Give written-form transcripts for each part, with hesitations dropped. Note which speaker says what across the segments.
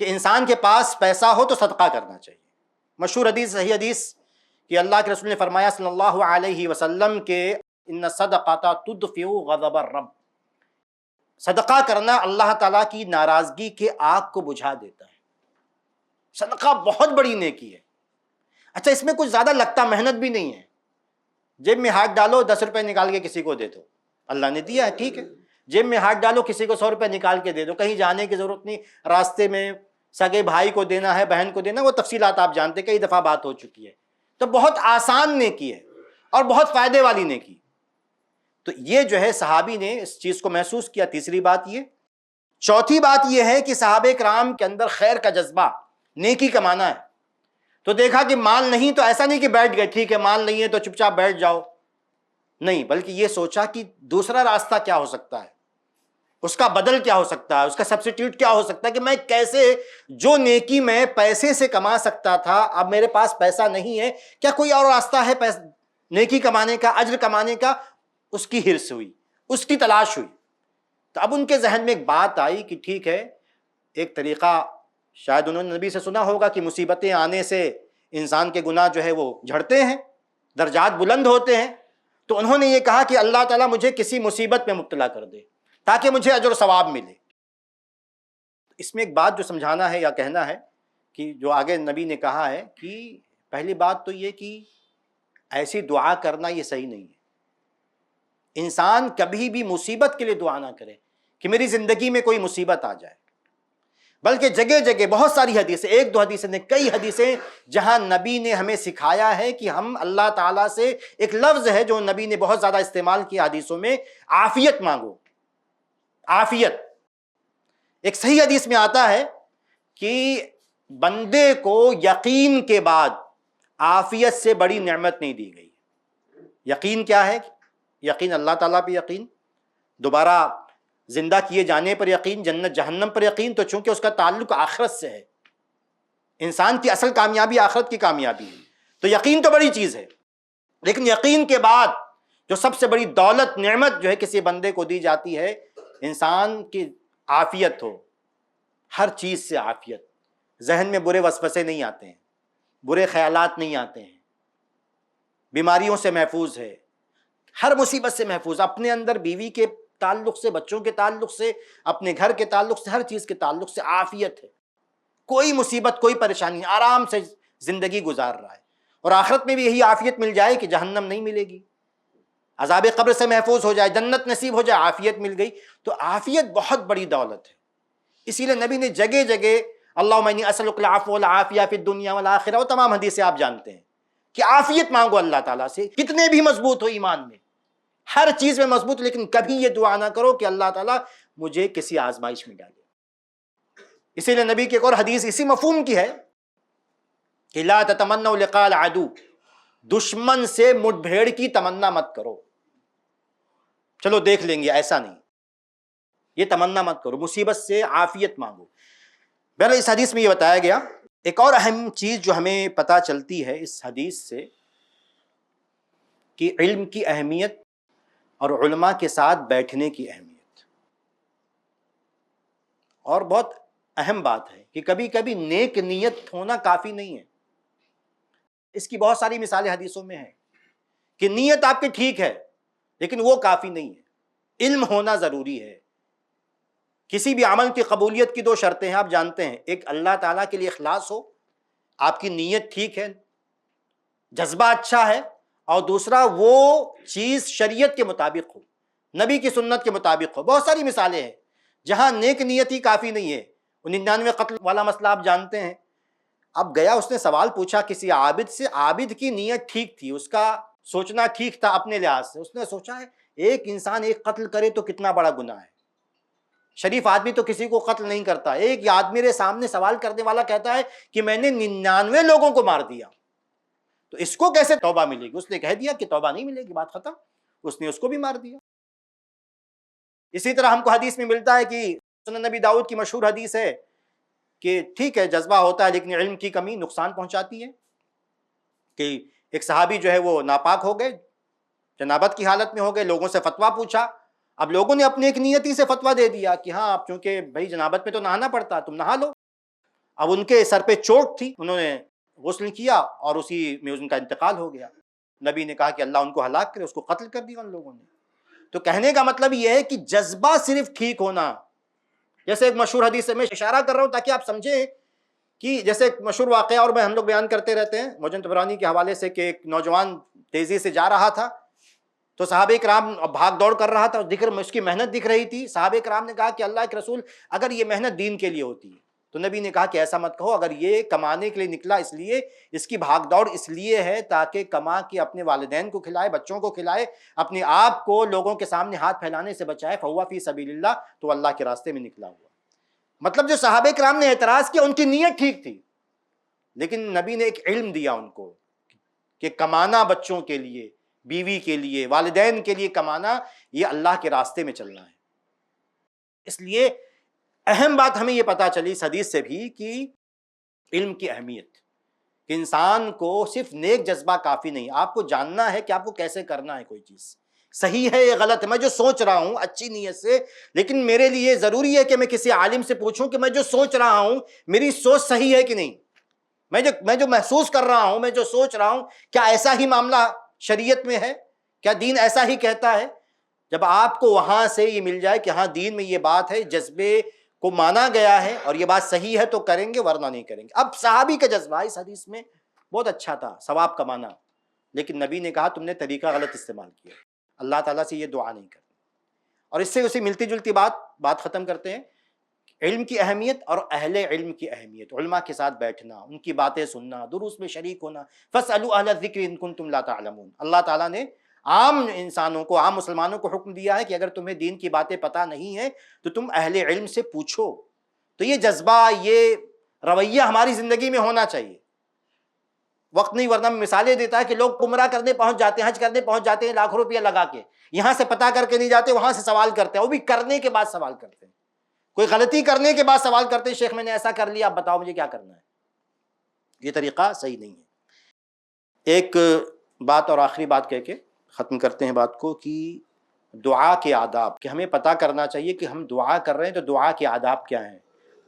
Speaker 1: کہ انسان کے پاس پیسہ ہو تو صدقہ کرنا چاہیے. مشہور حدیث، صحیح حدیث، کہ اللہ کے رسول نے فرمایا صلی اللہ علیہ وسلم کہ ان الصدقۃ تدفع غضب الرب، صدقہ کرنا اللہ تعالیٰ کی ناراضگی کے آگ کو بجھا دیتا ہے. صدقہ بہت بڑی نیکی ہے. اچھا، اس میں کچھ زیادہ لگتا محنت بھی نہیں ہے. جیب میں ہاتھ ڈالو، 10 روپے نکال کے کسی کو دے دو، اللہ نے دیا ہے ٹھیک ہے. جیب میں ہاتھ ڈالو، کسی کو 100 روپے نکال کے دے دو، کہیں جانے کی ضرورت نہیں، راستے میں سگے بھائی کو دینا ہے، بہن کو دینا، وہ تفصیلات آپ جانتے، کئی دفعہ بات ہو چکی ہے. تو بہت آسان نیکی ہے اور بہت فائدے والی نیکی. تو یہ جو ہے صحابی نے اس چیز کو محسوس کیا. تیسری بات یہ. چوتھی بات یہ ہے کہ صحابہ کرام کے اندر خیر کا جذبہ، نیکی کمانا ہے. تو دیکھا کہ مال نہیں، تو ایسا نہیں کہ بیٹھ گئے ٹھیک ہے مال نہیں ہے تو چپ چاپ بیٹھ جاؤ، نہیں، بلکہ یہ سوچا کہ دوسرا راستہ کیا ہو سکتا ہے، اس کا بدل کیا ہو سکتا ہے، اس کا سبسٹیوٹ کیا ہو سکتا ہے، کہ میں کیسے جو نیکی میں پیسے سے کما سکتا تھا اب میرے پاس پیسہ نہیں ہے، کیا کوئی اور راستہ ہے نیکی کمانے کا، اجر کمانے کا. اس کی ہرس ہوئی، اس کی تلاش ہوئی. تو اب ان کے ذہن میں ایک بات آئی کہ ٹھیک ہے، ایک طریقہ شاید انہوں نے نبی سے سنا ہوگا کہ مصیبتیں آنے سے انسان کے گناہ جو ہے وہ جھڑتے ہیں، درجات بلند ہوتے ہیں. تو انہوں نے یہ کہا کہ اللہ تعالیٰ مجھے کسی مصیبت میں مبتلا کر دے تاکہ مجھے اجر و ثواب ملے. اس میں ایک بات جو سمجھانا ہے یا کہنا ہے کہ جو آگے نبی نے کہا ہے کہ پہلی بات تو یہ کہ ایسی دعا کرنا یہ صحیح نہیں ہے. انسان کبھی بھی مصیبت کے لیے دعا نہ کرے کہ میری زندگی میں کوئی مصیبت آ جائے، بلکہ جگہ جگہ بہت ساری حدیثیں، ایک دو حدیثیں نے، کئی حدیثیں جہاں نبی نے ہمیں سکھایا ہے کہ ہم اللہ تعالیٰ سے، ایک لفظ ہے جو نبی نے بہت زیادہ استعمال کیا حدیثوں میں، عافیت مانگو. عافیت. ایک صحیح حدیث میں آتا ہے کہ بندے کو یقین کے بعد عافیت سے بڑی نعمت نہیں دی گئی. یقین کیا ہے؟ یقین اللہ تعالیٰ پہ یقین، دوبارہ زندہ کیے جانے پر یقین، جنت جہنم پر یقین. تو چونکہ اس کا تعلق آخرت سے ہے، انسان کی اصل کامیابی آخرت کی کامیابی ہے، تو یقین تو بڑی چیز ہے. لیکن یقین کے بعد جو سب سے بڑی دولت، نعمت جو ہے کسی بندے کو دی جاتی ہے، انسان کی عافیت ہو، ہر چیز سے عافیت. ذہن میں برے وسوسے نہیں آتے ہیں، برے خیالات نہیں آتے ہیں، بیماریوں سے محفوظ ہے، ہر مصیبت سے محفوظ، اپنے اندر بیوی کے تعلق سے، بچوں کے تعلق سے، اپنے گھر کے تعلق سے، ہر چیز کے تعلق سے عافیت ہے. کوئی مصیبت، کوئی پریشانی، آرام سے زندگی گزار رہا ہے. اور آخرت میں بھی یہی عافیت مل جائے کہ جہنم نہیں ملے گی، عذاب قبر سے محفوظ ہو جائے، جنت نصیب ہو جائے، عافیت مل گئی. تو عافیت بہت بڑی دولت ہے. اسی لیے نبی نے جگہ جگہ اللہم انی اسألک العفو والعافیہ فی الدنیا والآخرہ، وہ تمام حدیثیں آپ جانتے ہیں کہ عافیت مانگو اللہ تعالیٰ سے. کتنے بھی مضبوط ہو ایمان میں، ہر چیز میں مضبوط، لیکن کبھی یہ دعا نہ کرو کہ اللہ تعالیٰ مجھے کسی آزمائش میں ڈالے. اسی لیے نبی کی ایک اور حدیث اسی مفہوم کی ہے کہ لا تتمنوا لقاء العدو، دشمن سے مٹ بھیڑ کی تمنا مت کرو، چلو دیکھ لیں گے، ایسا نہیں، یہ تمنا مت کرو، مصیبت سے عافیت مانگو. بہرحال اس حدیث میں یہ بتایا گیا. ایک اور اہم چیز جو ہمیں پتہ چلتی ہے اس حدیث سے کہ علم کی اہمیت اور علماء کے ساتھ بیٹھنے کی اہمیت. اور بہت اہم بات ہے کہ کبھی کبھی نیک نیت ہونا کافی نہیں ہے. اس کی بہت ساری مثالیں حدیثوں میں ہیں کہ نیت آپ کی ٹھیک ہے لیکن وہ کافی نہیں ہے، علم ہونا ضروری ہے. کسی بھی عمل کی قبولیت کی 2 شرطیں ہیں، آپ جانتے ہیں، ایک اللہ تعالیٰ کے لیے اخلاص ہو، آپ کی نیت ٹھیک ہے، جذبہ اچھا ہے، اور دوسرا وہ چیز شریعت کے مطابق ہو، نبی کی سنت کے مطابق ہو. بہت ساری مثالیں ہیں جہاں نیک نیت ہی کافی نہیں ہے. 99 قتل والا مسئلہ آپ جانتے ہیں. اب گیا، اس نے سوال پوچھا کسی عابد سے، عابد کی نیت ٹھیک تھی، اس کا سوچنا ٹھیک تھا اپنے لحاظ سے. اس نے سوچا ہے ایک انسان ایک قتل کرے تو کتنا بڑا گناہ ہے، شریف آدمی تو کسی کو قتل نہیں کرتا. ایک آدمی میرے سامنے سوال کرنے والا کہتا ہے کہ میں نے 99 لوگوں کو مار دیا، تو اس کو کیسے توبہ ملے گی؟ اس نے کہہ دیا کہ توبہ نہیں ملے گی، بات ختم. اس نے اس کو بھی مار دیا. اسی طرح ہم کو حدیث میں ملتا ہے کہ سنن نبی داؤد کی مشہور حدیث ہے کہ ٹھیک ہے جذبہ ہوتا ہے لیکن علم کی کمی نقصان پہنچاتی ہے. کہ ایک صحابی جو ہے وہ ناپاک ہو گئے، جنابت کی حالت میں ہو گئے، لوگوں سے فتویٰ پوچھا. اب لوگوں نے اپنی ایک نیتی سے فتویٰ دے دیا کہ ہاں اب چونکہ بھائی جنابت میں تو نہانا پڑتا، تم نہا لو. اب ان کے سر پہ چوٹ تھی، انہوں نے غسل کیا اور اسی میں ان کا انتقال ہو گیا۔ نبی نے کہا کہ اللہ ان کو ہلاک کرے، اس کو قتل کر دیا ان لوگوں نے۔ تو کہنے کا مطلب یہ ہے کہ جذبہ صرف ٹھیک ہونا، جیسے ایک مشہور حدیث سے میں اشارہ کر رہا ہوں تاکہ آپ سمجھیں کہ جیسے ایک مشہور واقعہ اور میں ہم لوگ بیان کرتے رہتے ہیں معجم طبرانی کے حوالے سے، کہ ایک نوجوان تیزی سے جا رہا تھا تو صحابہ کرام بھاگ دوڑ کر رہا تھا، ذکر اس کی محنت دکھ رہی تھی۔ صحابہ کرام نے کہا کہ اللہ کے رسول اگر یہ محنت دین کے لیے ہوتی ہے، تو نبی نے کہا کہ ایسا مت کہو، اگر یہ کمانے کے لیے نکلا اس لیے، اس کی بھاگ دوڑ اس لیے ہے تاکہ کما کے اپنے والدین کو کھلائے، بچوں کو کھلائے، اپنے آپ کو لوگوں کے سامنے ہاتھ پھیلانے سے بچائے، فہو فی سبیل اللہ، تو اللہ کے راستے میں نکلا ہوا۔ مطلب جو صحابہ کرام نے اعتراض کیا ان کی نیت ٹھیک تھی، لیکن نبی نے ایک علم دیا ان کو کہ کمانا بچوں کے لیے، بیوی کے لیے، والدین کے لیے کمانا، یہ اللہ کے راستے میں چلنا ہے۔ اس لیے اہم بات ہمیں یہ پتا چلی اس حدیث سے بھی کہ علم کی اہمیت، کہ انسان کو صرف نیک جذبہ کافی نہیں، آپ کو جاننا ہے کہ آپ کو کیسے کرنا ہے کوئی چیز، صحیح ہے یا غلط ہے۔ میں جو سوچ رہا ہوں اچھی نیت سے، لیکن میرے لیے ضروری ہے کہ میں کسی عالم سے پوچھوں کہ میں جو سوچ رہا ہوں میری سوچ صحیح ہے کہ نہیں، میں جو محسوس کر رہا ہوں، میں جو سوچ رہا ہوں، کیا ایسا ہی معاملہ شریعت میں ہے، کیا دین ایسا ہی کہتا ہے۔ جب آپ کو وہاں سے یہ مل جائے کہ ہاں دین میں یہ بات ہے، جذبے کو مانا گیا ہے اور یہ بات صحیح ہے تو کریں گے، ورنہ نہیں کریں گے۔ اب صحابی کا جذبہ اس حدیث میں بہت اچھا تھا، ثواب کمانا، لیکن نبی نے کہا تم نے طریقہ غلط استعمال کیا، اللہ تعالیٰ سے یہ دعا نہیں کرنی۔ اور اس سے اسی ملتی جلتی بات ختم کرتے ہیں، علم کی اہمیت اور اہل علم کی اہمیت، علماء کے ساتھ بیٹھنا، ان کی باتیں سننا، دروس میں شریک ہونا، فاسألوا اہل الذکر ان کنتم لا تعلمون۔ اللہ تعالیٰ نے عام انسانوں کو، عام مسلمانوں کو حکم دیا ہے کہ اگر تمہیں دین کی باتیں پتہ نہیں ہیں تو تم اہل علم سے پوچھو۔ تو یہ جذبہ، یہ رویہ ہماری زندگی میں ہونا چاہیے۔ وقت نہیں ورنہ میں مثالیں دیتا ہے کہ لوگ عمرہ کرنے پہنچ جاتے ہیں، حج کرنے پہنچ جاتے ہیں لاکھوں روپیہ لگا کے، یہاں سے پتہ کر کے نہیں جاتے، وہاں سے سوال کرتے ہیں، وہ بھی کرنے کے بعد سوال کرتے ہیں، کوئی غلطی کرنے کے بعد سوال کرتے ہیں، شیخ میں نے ایسا کر لیا، اب بتاؤ مجھے کیا کرنا ہے۔ یہ طریقہ صحیح نہیں ہے۔ ایک بات اور آخری بات کہہ کے ختم کرتے ہیں بات کو، کہ دعا کے آداب، کہ ہمیں پتہ کرنا چاہیے کہ ہم دعا کر رہے ہیں تو دعا کے آداب کیا ہیں،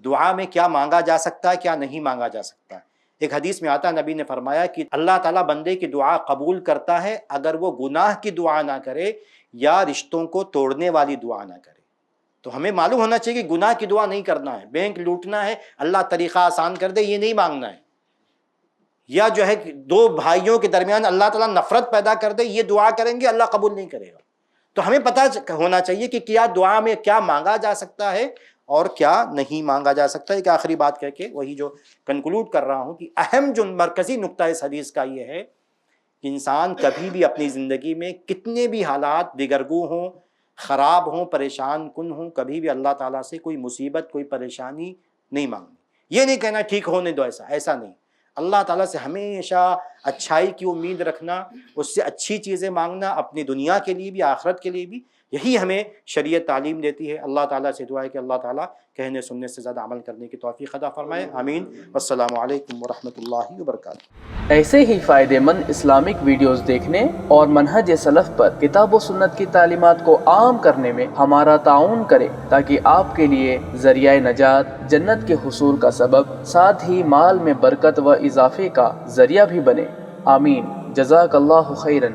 Speaker 1: دعا میں کیا مانگا جا سکتا ہے، کیا نہیں مانگا جا سکتا ہے۔ ایک حدیث میں آتا ہے، نبی نے فرمایا کہ اللہ تعالیٰ بندے کی دعا قبول کرتا ہے اگر وہ گناہ کی دعا نہ کرے یا رشتوں کو توڑنے والی دعا نہ کرے۔ تو ہمیں معلوم ہونا چاہیے کہ گناہ کی دعا نہیں کرنا ہے، بینک لوٹنا ہے اللہ طریقہ آسان کر دے یہ نہیں مانگنا ہے، یا جو ہے دو بھائیوں کے درمیان اللہ تعالیٰ نفرت پیدا کر دے یہ دعا کریں گے اللہ قبول نہیں کرے گا۔ تو ہمیں پتہ ہونا چاہیے کہ کیا دعا میں کیا مانگا جا سکتا ہے اور کیا نہیں مانگا جا سکتا۔ ایک آخری بات کہہ کے وہی جو کنکلوڈ کر رہا ہوں، کہ اہم جو مرکزی نقطہ اس حدیث کا یہ ہے کہ انسان کبھی بھی اپنی زندگی میں کتنے بھی حالات دگرگوں ہوں، خراب ہوں، پریشان کن ہوں، کبھی بھی اللہ تعالیٰ سے کوئی مصیبت، کوئی پریشانی نہیں مانگنی۔ یہ نہیں کہنا ٹھیک ہونے دو، ایسا نہیں، اللہ تعالیٰ سے ہمیشہ اچھائی کی امید رکھنا، اس سے اچھی چیزیں مانگنا، اپنی دنیا کے لیے بھی آخرت کے لیے بھی، یہی ہمیں شریعت تعلیم دیتی ہے۔ اللہ تعالیٰ سے دعا ہے کہ اللہ تعالیٰ کہنے سننے سے زیادہ عمل کرنے کی توفیق عطا فرمائے، آمین۔ والسلام علیکم ورحمۃ اللہ وبرکاتہ۔
Speaker 2: ایسے ہی فائدہ مند اسلامک ویڈیوز دیکھنے اور منہج سلف پر کتاب و سنت کی تعلیمات کو عام کرنے میں ہمارا تعاون کریں، تاکہ آپ کے لیے ذریعہ نجات، جنت کے حصول کا سبب، ساتھ ہی مال میں برکت و اضافے کا ذریعہ بھی بنے، آمین۔ جزاک اللہ خیرن۔